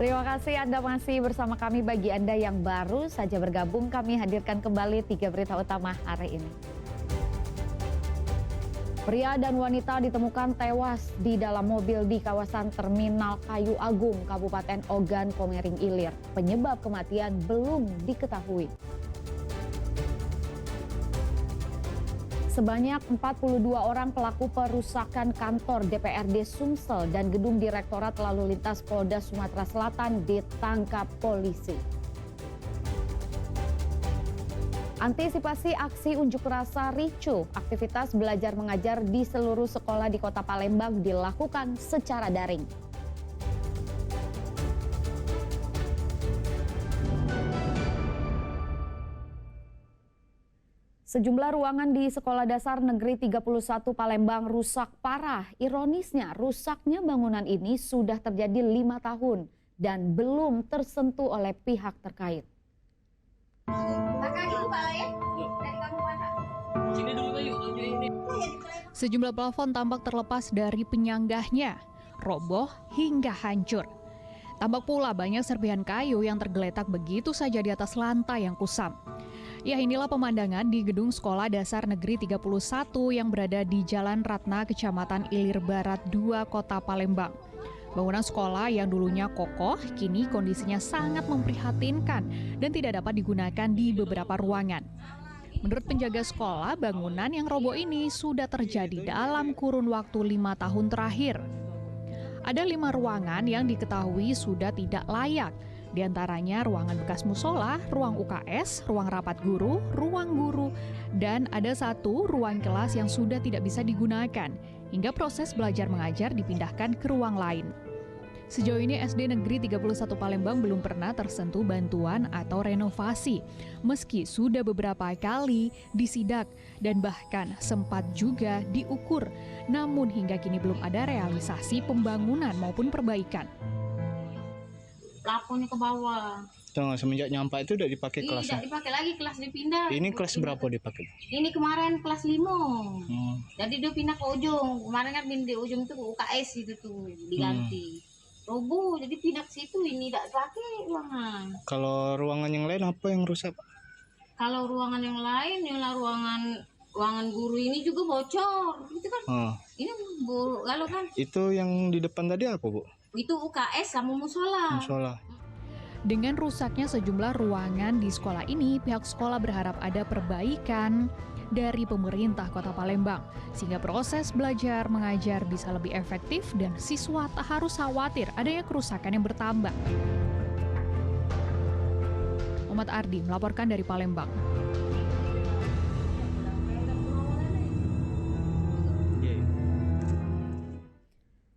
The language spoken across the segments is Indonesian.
Terima kasih Anda masih bersama kami. Bagi Anda yang baru saja bergabung, kami hadirkan kembali 3 berita utama hari ini. Pria dan wanita ditemukan tewas di dalam mobil di kawasan Terminal Kayu Agung, Kabupaten Ogan Komering Ilir. Penyebab kematian belum diketahui. Sebanyak 42 orang pelaku perusakan kantor DPRD Sumsel dan gedung Direktorat Lalu Lintas Polda Sumatera Selatan ditangkap polisi. Antisipasi aksi unjuk rasa ricuh, aktivitas belajar mengajar di seluruh sekolah di Kota Palembang dilakukan secara daring. Sejumlah ruangan di Sekolah Dasar Negeri 31 Palembang rusak parah. Ironisnya, rusaknya bangunan ini sudah terjadi 5 tahun dan belum tersentuh oleh pihak terkait. Sejumlah plafon tampak terlepas dari penyanggahnya, roboh hingga hancur. Tampak pula banyak serpihan kayu yang tergeletak begitu saja di atas lantai yang kusam. Ya, inilah pemandangan di gedung Sekolah Dasar Negeri 31 yang berada di Jalan Ratna, Kecamatan Ilir Barat 2, Kota Palembang. Bangunan sekolah yang dulunya kokoh, kini kondisinya sangat memprihatinkan dan tidak dapat digunakan di beberapa ruangan. Menurut penjaga sekolah, bangunan yang roboh ini sudah terjadi dalam kurun waktu 5 tahun terakhir. Ada 5 ruangan yang diketahui sudah tidak layak. Di antaranya ruangan bekas musola, ruang UKS, ruang rapat guru, ruang guru, dan ada 1 ruang kelas yang sudah tidak bisa digunakan, hingga proses belajar mengajar dipindahkan ke ruang lain. Sejauh ini SD Negeri 31 Palembang belum pernah tersentuh bantuan atau renovasi, meski sudah beberapa kali disidak dan bahkan sempat juga diukur, namun hingga kini belum ada realisasi pembangunan maupun perbaikan. Plafonnya ke bawah. Tengah semenjak nyampe itu udah dipakai kelasnya? Tidak dipakai lagi, kelas dipindah. Ini kelas berapa dipakai? Ini kemarin kelas 5. Jadi dia pindah ke ujung. Kemarin kan pindah di ujung itu UKS itu tuh diganti. Roboh, jadi pindah ke situ. Ini tidak pakai ruangan. Kalau ruangan yang lain apa yang rusak? Kalau ruangan yang lain, ruangan guru ini juga bocor. Itu kan. Ini kalau kan. Itu yang di depan tadi apa, Bu? Itu UKS sama musola. Dengan rusaknya sejumlah ruangan di sekolah ini, pihak sekolah berharap ada perbaikan dari pemerintah Kota Palembang, sehingga proses belajar mengajar bisa lebih efektif dan siswa tak harus khawatir adanya kerusakan yang bertambah. Muhammad Ardi melaporkan dari Palembang.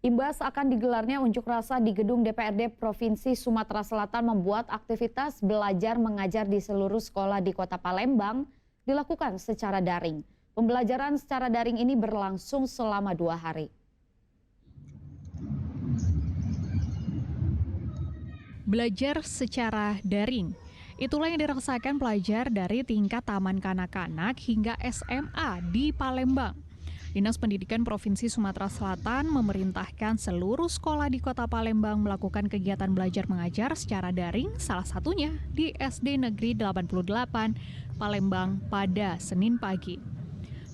Imbas akan digelarnya unjuk rasa di gedung DPRD Provinsi Sumatera Selatan membuat aktivitas belajar mengajar di seluruh sekolah di Kota Palembang dilakukan secara daring. Pembelajaran secara daring ini berlangsung selama 2 hari. Belajar secara daring, itulah yang dirasakan pelajar dari tingkat taman kanak-kanak hingga SMA di Palembang. Dinas Pendidikan Provinsi Sumatera Selatan memerintahkan seluruh sekolah di Kota Palembang melakukan kegiatan belajar mengajar secara daring, salah satunya di SD Negeri 88 Palembang pada Senin pagi.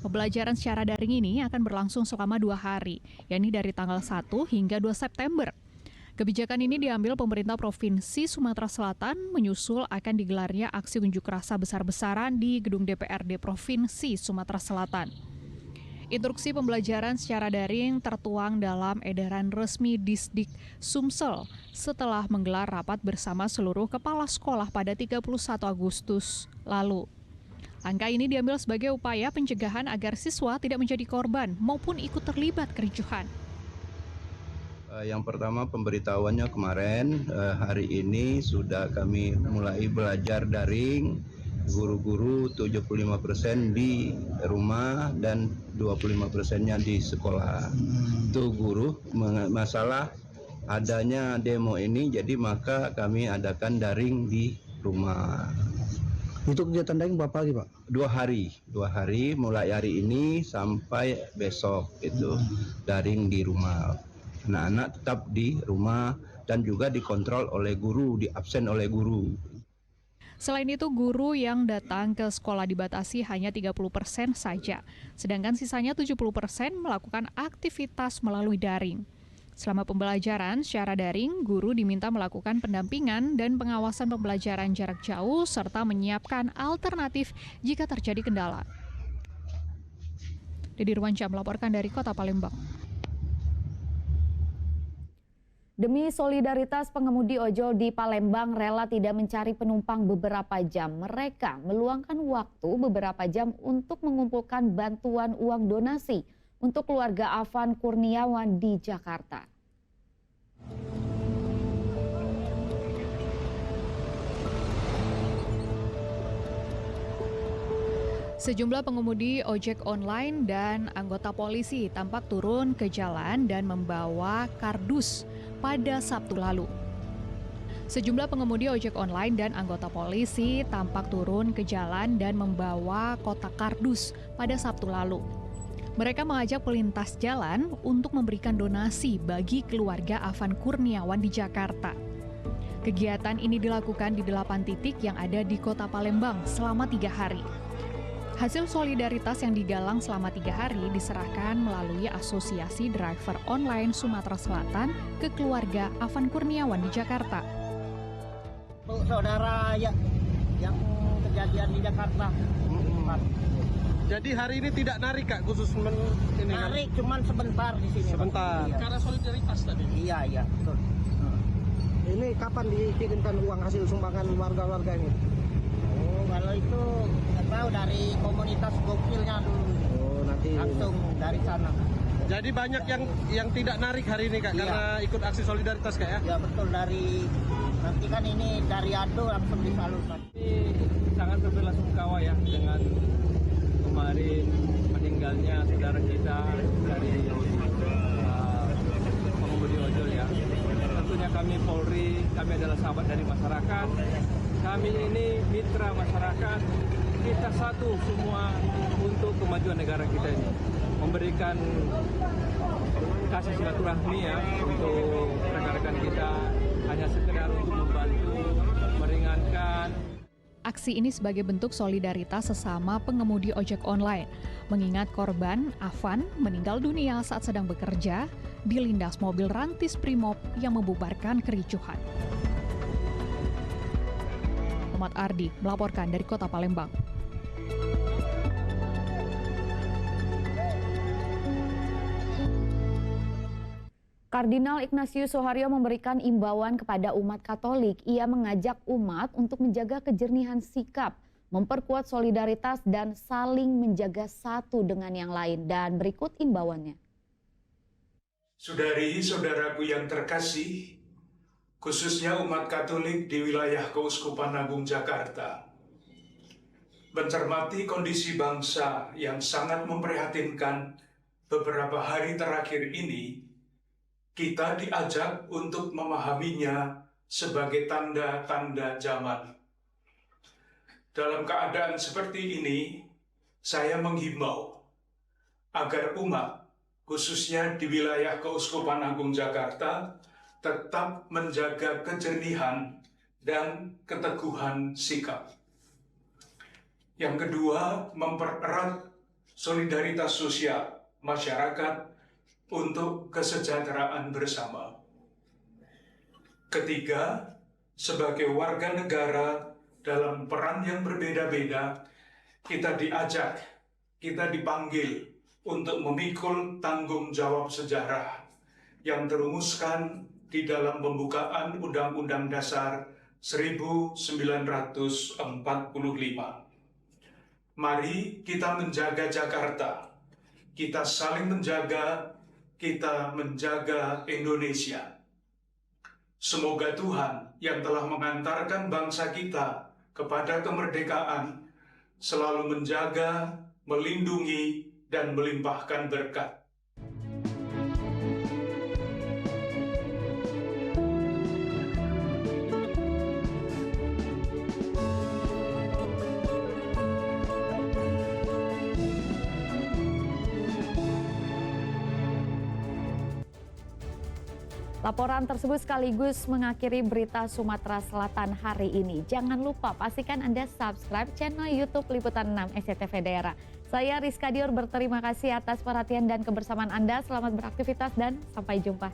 Pembelajaran secara daring ini akan berlangsung selama 2 hari, yakni dari tanggal 1 hingga 2 September. Kebijakan ini diambil pemerintah Provinsi Sumatera Selatan menyusul akan digelarnya aksi unjuk rasa besar-besaran di gedung DPRD Provinsi Sumatera Selatan. Instruksi pembelajaran secara daring tertuang dalam edaran resmi Disdik Sumsel setelah menggelar rapat bersama seluruh kepala sekolah pada 31 Agustus lalu. Langkah ini diambil sebagai upaya pencegahan agar siswa tidak menjadi korban maupun ikut terlibat kericuhan. Yang pertama pemberitahuannya kemarin, hari ini sudah kami mulai belajar daring. Guru-guru 75% di rumah dan 25%-nya di sekolah. Itu guru masalah adanya demo ini, jadi maka kami adakan daring di rumah. Itu kegiatan daring berapa lagi, Pak? 2 hari, mulai hari ini sampai besok itu daring di rumah. Anak-anak tetap di rumah dan juga dikontrol oleh guru, diabsen oleh guru. Selain itu, guru yang datang ke sekolah dibatasi hanya 30% saja, sedangkan sisanya 70% melakukan aktivitas melalui daring. Selama pembelajaran secara daring, guru diminta melakukan pendampingan dan pengawasan pembelajaran jarak jauh serta menyiapkan alternatif jika terjadi kendala. Dedy Ruwansyah melaporkan dari Kota Palembang. Demi solidaritas, pengemudi ojol di Palembang rela tidak mencari penumpang beberapa jam. Mereka meluangkan waktu beberapa jam untuk mengumpulkan bantuan uang donasi untuk keluarga Afan Kurniawan di Jakarta. Sejumlah pengemudi ojek online dan anggota polisi tampak turun ke jalan dan membawa kardus pada Sabtu lalu. Sejumlah pengemudi ojek online dan anggota polisi tampak turun ke jalan dan membawa kotak kardus pada Sabtu lalu. Mereka mengajak pelintas jalan untuk memberikan donasi bagi keluarga Afan Kurniawan di Jakarta. Kegiatan ini dilakukan di 8 titik yang ada di Kota Palembang selama 3 hari. Hasil solidaritas yang digalang selama 3 hari diserahkan melalui Asosiasi Driver Online Sumatera Selatan ke keluarga Afan Kurniawan di Jakarta. Saudara yang kejadian di Jakarta. Jadi hari ini tidak narik Kak, khusus ini narik kan? Cuman sebentar di sini. Sebentar. Iya. Karena solidaritas tadi. Iya, betul. Ini kapan dikirimkan uang hasil sumbangan warga-warga ini? Oh, kalau itu nggak tahu, dari komunitas gokilnya dulu. Oh, nanti langsung dari sana. Jadi banyak yang tidak narik hari ini Kak, Iya. karena ikut aksi solidaritas Kak ya? Ya betul, nanti kan ini dari Ado langsung disalurkan. Ini sangat berbelasungkawa ya dengan kemarin meninggalnya saudara kita dari pengemudi ojol ya. Tentunya kami Polri, kami adalah sahabat dari masyarakat. Kami ini mitra masyarakat. Kita satu semua untuk kemajuan negara kita ini. Memberikan kasih silaturahmi ya untuk rekan-rekan kita, hanya sekedar untuk membantu, meringankan. Aksi ini sebagai bentuk solidaritas sesama pengemudi ojek online, mengingat korban Afan meninggal dunia saat sedang bekerja dilindas mobil rantis Brimob yang membubarkan kericuhan. Muhammad Ardi melaporkan dari Kota Palembang. Kardinal Ignatius Soeharyo memberikan imbauan kepada umat Katolik. Ia mengajak umat untuk menjaga kejernihan sikap, memperkuat solidaritas, dan saling menjaga satu dengan yang lain. Dan berikut imbauannya. Saudari-saudaraku yang terkasih, khususnya umat Katolik di wilayah Keuskupan Agung Jakarta, mencermati kondisi bangsa yang sangat memprihatinkan beberapa hari terakhir ini, kita diajak untuk memahaminya sebagai tanda-tanda zaman. Dalam keadaan seperti ini, saya menghimbau agar umat, khususnya di wilayah Keuskupan Agung Jakarta, tetap menjaga kejernihan dan keteguhan sikap. Yang kedua, mempererat solidaritas sosial masyarakat untuk kesejahteraan bersama. Ketiga, sebagai warga negara dalam peran yang berbeda-beda, kita diajak, kita dipanggil untuk memikul tanggung jawab sejarah yang terumuskan di dalam pembukaan Undang-Undang Dasar 1945. Mari kita menjaga Jakarta, kita saling menjaga, kita menjaga Indonesia. Semoga Tuhan yang telah mengantarkan bangsa kita kepada kemerdekaan selalu menjaga, melindungi, dan melimpahkan berkat. Laporan tersebut sekaligus mengakhiri berita Sumatera Selatan hari ini. Jangan lupa pastikan Anda subscribe channel YouTube Liputan 6 SCTV Daerah. Saya Rizka Dior berterima kasih atas perhatian dan kebersamaan Anda. Selamat beraktivitas dan sampai jumpa.